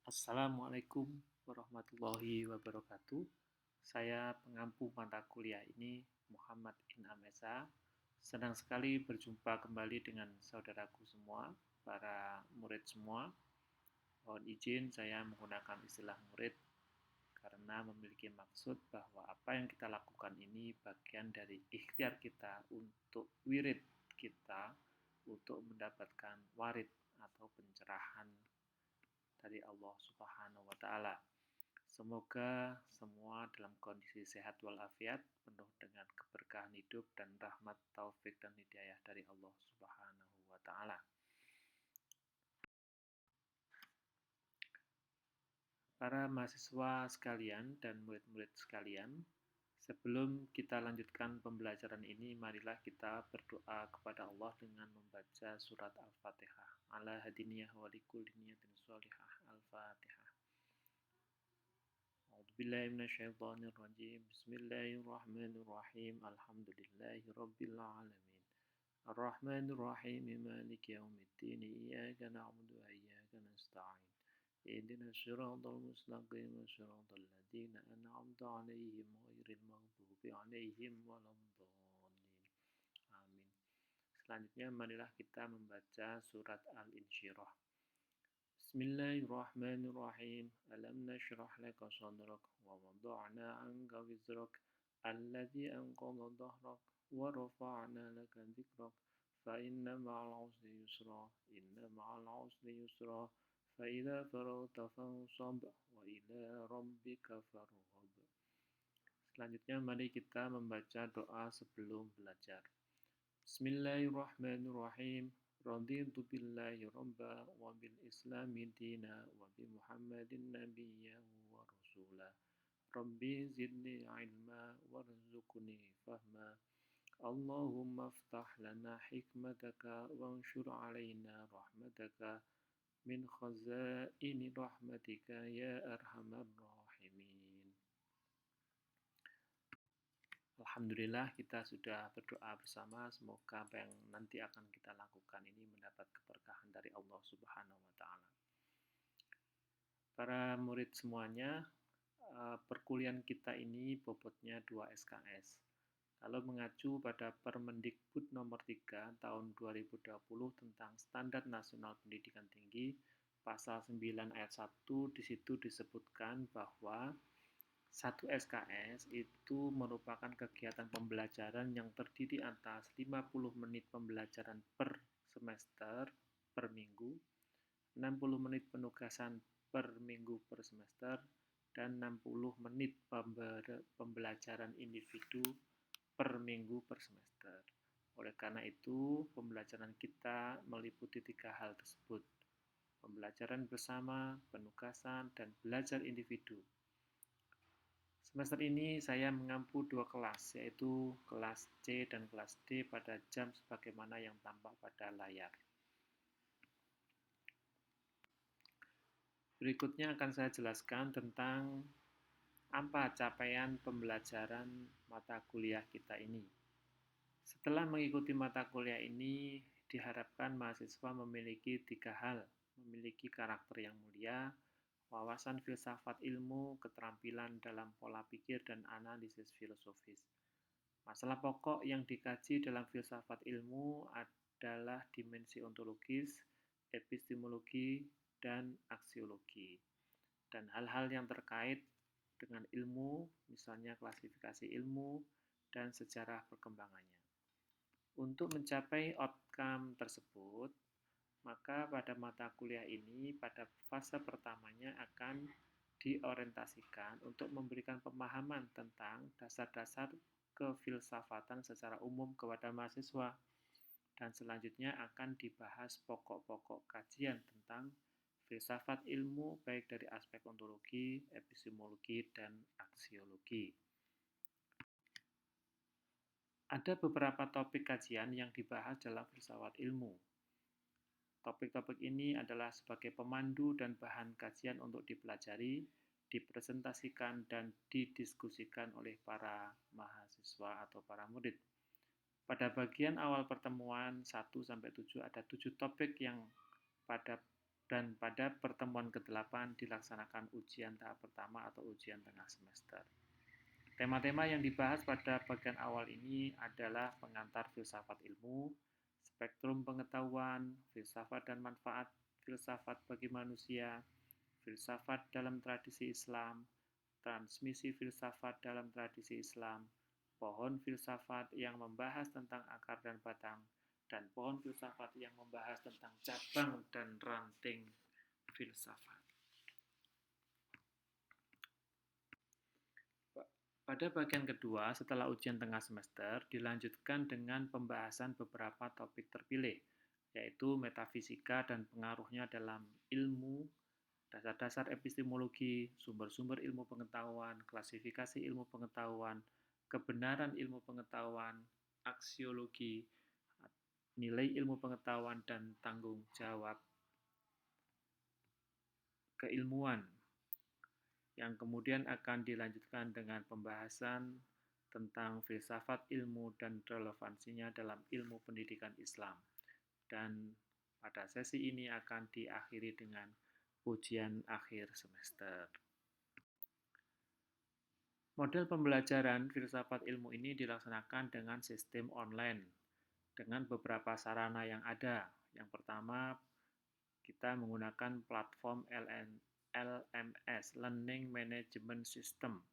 Assalamualaikum warahmatullahi wabarakatuh. Saya pengampu mata kuliah ini Muhammad Inam Esa. Senang sekali berjumpa kembali dengan saudaraku semua, para murid semua. Mohon izin saya menggunakan istilah murid karena memiliki maksud bahwa apa yang kita lakukan ini bagian dari ikhtiar kita untuk wirid kita untuk mendapatkan warid atau pencerahan dari Allah Subhanahu wa taala. Semoga semua dalam kondisi sehat walafiat, penuh dengan keberkahan hidup dan rahmat taufik dan hidayah dari Allah Subhanahu wa taala. Para mahasiswa sekalian dan murid-murid sekalian, sebelum kita lanjutkan pembelajaran ini, marilah kita berdoa kepada Allah dengan membaca surat Al-Fatihah. Ala hadiniyah wa likulli niyatin sholihah. Al-Fatihah. A'udzubillahi minasyaitonir rajim. Bismillahirrahmanirrahim. Alhamdulillahi rabbil alamin. Ar-Rahmanir Rahim. Maliki yaumiddin. Iyyaka na'budu wa iyyaka nasta'in. Ihdinas siratal mustaqim. Siratal ladzina an'amta 'alaihim ghairil maghdubi 'alaihim waladdallin. Amin. Selanjutnya marilah kita membaca surat Al-Insyirah. Bismillahirrahmanirrahim. Alam nashrah laka sadrak wa wada'na 'anka wizrak alladzi anqadha dhahrak wa rafa'na laka dzikrak fa inna ma'al 'usri yusra inna ma'al 'usri yusra fa idza faragta fansab wa ila rabbika farghab. Selanjutnya mari kita membaca doa sebelum belajar. Bismillahirrahmanirrahim. Raditu billahi rabba wa bil islami dina wa bi Muhammadin nabiyya wa rasula. Rabbi zidni ilma warzuqni fahma. Allahumma aftah lana hikmataka wanshur alaina rahmataka min khazaini rahmatika ya arhamar rahimin. Alhamdulillah kita sudah berdoa bersama, semoga apa yang nanti akan kita lakukan ini mendapat keberkahan dari Allah Subhanahu wa taala. Para murid semuanya, perkuliahan kita ini bobotnya 2 SKS. Kalau mengacu pada Permendikbud nomor 3 tahun 2020 tentang Standar Nasional Pendidikan Tinggi, pasal 9 ayat 1 di situ disebutkan bahwa 1 SKS itu merupakan kegiatan pembelajaran yang terdiri atas 50 menit pembelajaran per semester per minggu, 60 menit penugasan per minggu per semester, dan 60 menit pembelajaran individu per minggu per semester. Oleh karena itu, pembelajaran kita meliputi 3 hal tersebut: pembelajaran bersama, penugasan, dan belajar individu. Semester ini saya mengampu 2 kelas, yaitu kelas C dan kelas D pada jam sebagaimana yang tampak pada layar. Berikutnya akan saya jelaskan tentang apa capaian pembelajaran mata kuliah kita ini. Setelah mengikuti mata kuliah ini, diharapkan mahasiswa memiliki 3 hal: memiliki karakter yang mulia, wawasan filsafat ilmu, keterampilan dalam pola pikir dan analisis filosofis. Masalah pokok yang dikaji dalam filsafat ilmu adalah dimensi ontologis, epistemologi, dan aksiologi. Dan hal-hal yang terkait dengan ilmu, misalnya klasifikasi ilmu dan sejarah perkembangannya. Untuk mencapai outcome tersebut, maka pada mata kuliah ini pada fase pertamanya akan diorientasikan untuk memberikan pemahaman tentang dasar-dasar kefilsafatan secara umum kepada mahasiswa, dan selanjutnya akan dibahas pokok-pokok kajian tentang filsafat ilmu baik dari aspek ontologi, epistemologi, dan aksiologi. Ada beberapa topik kajian yang dibahas dalam filsafat ilmu. Topik-topik ini adalah sebagai pemandu dan bahan kajian untuk dipelajari, dipresentasikan, dan didiskusikan oleh para mahasiswa atau para murid. Pada bagian awal pertemuan 1-7 ada 7 topik yang pada dan pada pertemuan ke-8 dilaksanakan ujian tahap pertama atau ujian tengah semester. Tema-tema yang dibahas pada bagian awal ini adalah pengantar filsafat ilmu, spektrum pengetahuan, filsafat dan manfaat filsafat bagi manusia, filsafat dalam tradisi Islam, transmisi filsafat dalam tradisi Islam, pohon filsafat yang membahas tentang akar dan batang, dan pohon filsafat yang membahas tentang cabang dan ranting filsafat. Pada bagian kedua, setelah ujian tengah semester, dilanjutkan dengan pembahasan beberapa topik terpilih, yaitu metafisika dan pengaruhnya dalam ilmu, dasar-dasar epistemologi, sumber-sumber ilmu pengetahuan, klasifikasi ilmu pengetahuan, kebenaran ilmu pengetahuan, aksiologi, nilai ilmu pengetahuan, dan tanggung jawab keilmuan, yang kemudian akan dilanjutkan dengan pembahasan tentang filsafat ilmu dan relevansinya dalam ilmu pendidikan Islam. Dan pada sesi ini akan diakhiri dengan ujian akhir semester. Model pembelajaran filsafat ilmu ini dilaksanakan dengan sistem online dengan beberapa sarana yang ada. Yang pertama, kita menggunakan platform LMS, Learning Management System.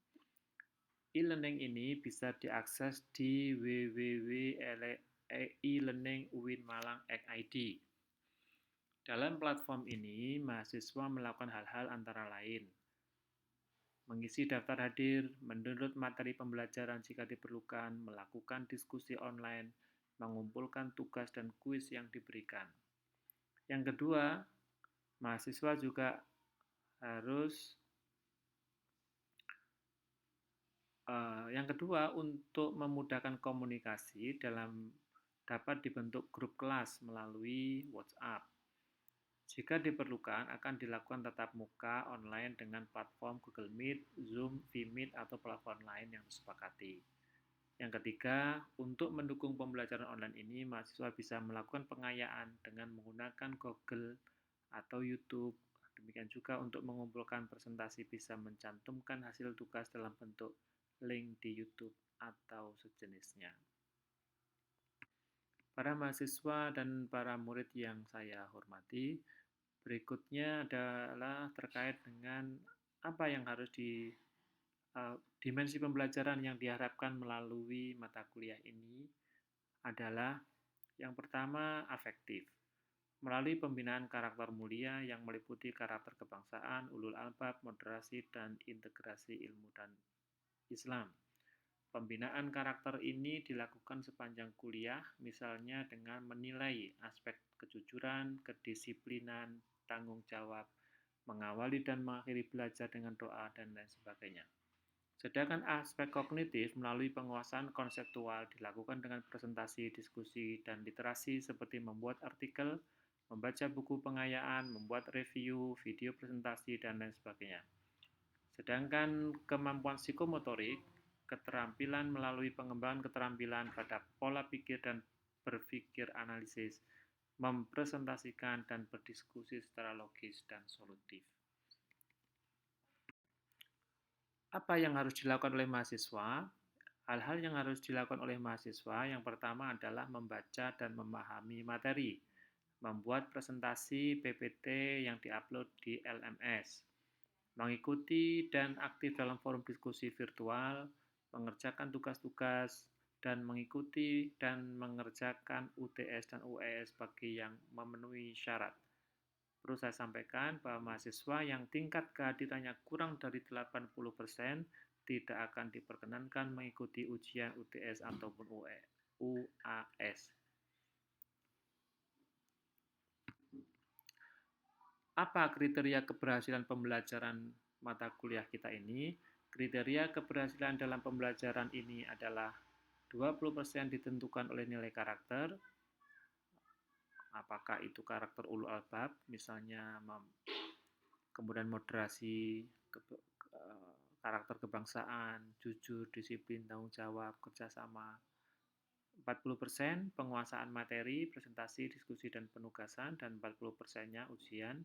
E-learning ini bisa diakses di www.elearninguinmalang.id. Dalam platform ini, mahasiswa melakukan hal-hal antara lain: mengisi daftar hadir, mendownload materi pembelajaran jika diperlukan, melakukan diskusi online, mengumpulkan tugas dan kuis yang diberikan. Yang kedua, mahasiswa juga harus untuk memudahkan komunikasi dapat dibentuk grup kelas melalui WhatsApp. Jika diperlukan, akan dilakukan tatap muka online dengan platform Google Meet, Zoom, Vmeet, atau platform lain yang disepakati. Yang ketiga, untuk mendukung pembelajaran online ini, mahasiswa bisa melakukan pengayaan dengan menggunakan Google atau YouTube. Demikian juga untuk mengumpulkan presentasi bisa mencantumkan hasil tugas dalam bentuk link di YouTube atau sejenisnya. Para mahasiswa dan para murid yang saya hormati, berikutnya adalah terkait dengan apa yang harus dimensi pembelajaran yang diharapkan melalui mata kuliah ini adalah yang pertama, afektif. Melalui pembinaan karakter mulia yang meliputi karakter kebangsaan, ulul albab, moderasi, dan integrasi ilmu dan Islam. Pembinaan karakter ini dilakukan sepanjang kuliah, misalnya dengan menilai aspek kejujuran, kedisiplinan, tanggung jawab, mengawali dan mengakhiri belajar dengan doa, dan lain sebagainya. Sedangkan aspek kognitif melalui penguasaan konseptual dilakukan dengan presentasi, diskusi, dan literasi seperti membuat artikel, membaca buku pengayaan, membuat review, video presentasi, dan lain sebagainya. Sedangkan kemampuan psikomotorik, keterampilan melalui pengembangan keterampilan pada pola pikir dan berpikir analisis, mempresentasikan dan berdiskusi secara logis dan solutif. Apa yang harus dilakukan oleh mahasiswa? Hal-hal yang harus dilakukan oleh mahasiswa yang pertama adalah membaca dan memahami materi, membuat presentasi PPT yang diupload di LMS, mengikuti dan aktif dalam forum diskusi virtual, mengerjakan tugas-tugas, dan mengikuti dan mengerjakan UTS dan UES bagi yang memenuhi syarat. Perlu saya sampaikan bahwa mahasiswa yang tingkat kehadirannya kurang dari 80% tidak akan diperkenankan mengikuti ujian UTS ataupun UAS. Apa kriteria keberhasilan pembelajaran mata kuliah kita ini? Kriteria keberhasilan dalam pembelajaran ini adalah 20% ditentukan oleh nilai karakter, apakah itu karakter ulul albab, misalnya kemudian moderasi, karakter kebangsaan, jujur, disiplin, tanggung jawab, kerjasama. 40% penguasaan materi, presentasi, diskusi, dan penugasan, dan 40%-nya ujian.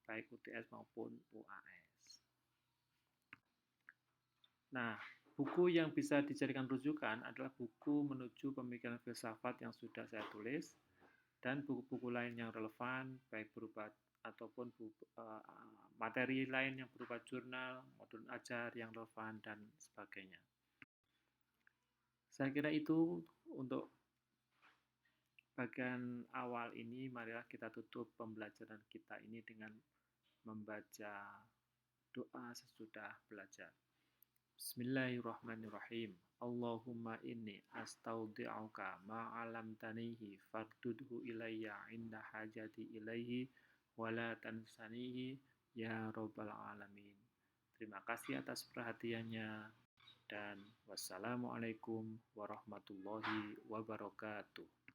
baik UTS maupun UAS. Nah, buku yang bisa dijadikan rujukan adalah buku menuju pemikiran filsafat yang sudah saya tulis dan buku-buku lain yang relevan baik berupa ataupun materi lain yang berupa jurnal, modul ajar yang relevan dan sebagainya. Saya kira itu untuk bagian awal ini. Marilah kita tutup pembelajaran kita ini dengan membaca doa sesudah belajar. Bismillahirrahmanirrahim. Allahumma inni astaudi'uka ma'alamtanihi fardudhu ilayya inda hajati ilaihi wala tansanihi ya rabbal alamin. Terima kasih atas perhatiannya dan wassalamualaikum warahmatullahi wabarakatuh.